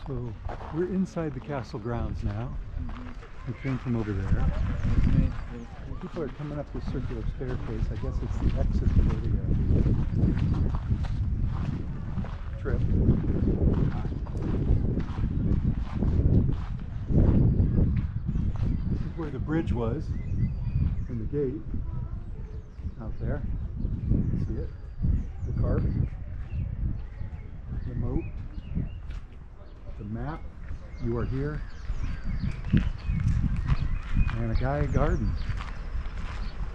So we're inside the castle grounds now. We came from over there. People are coming up this circular staircase. I guess it's the exit to the trip. This is where the bridge was, and the gate out there. See it? The carp, the moat, the map. You are here. And a guy garden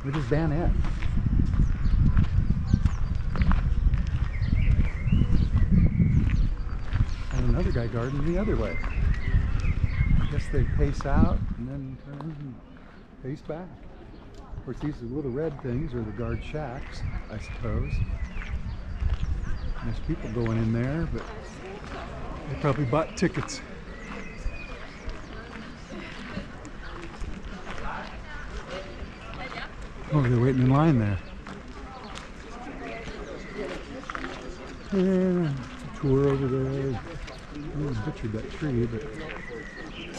with his bayonet. And another guy garden the other way. I guess they pace out and then turn and pace back. Of course, these little red things are the guard shacks, I suppose. And there's people going in there, but they probably bought tickets. Oh, they're waiting in line there. And a tour over there. I butchered that tree, but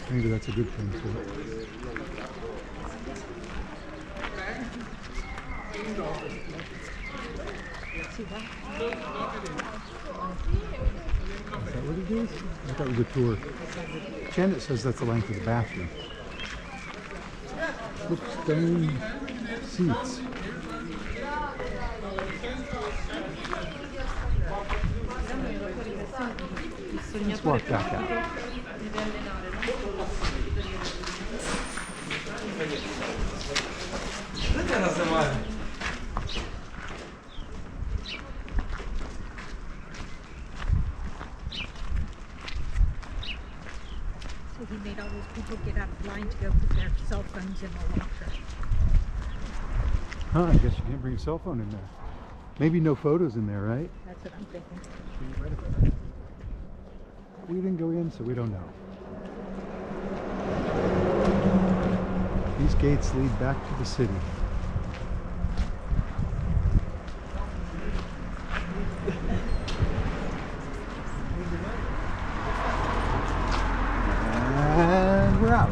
maybe that's a good thing for it. Is that what it is? I thought it was a tour. Janet says that's the length of the bathroom. Look, stone seats. Let's walk back out. So he made all those people get out of line to go put their cell phones in the locker. Huh, I guess you can't bring a cell phone in there. Maybe no photos in there, right? That's what I'm thinking. We didn't go in, so we don't know. These gates lead back to the city. And we're out.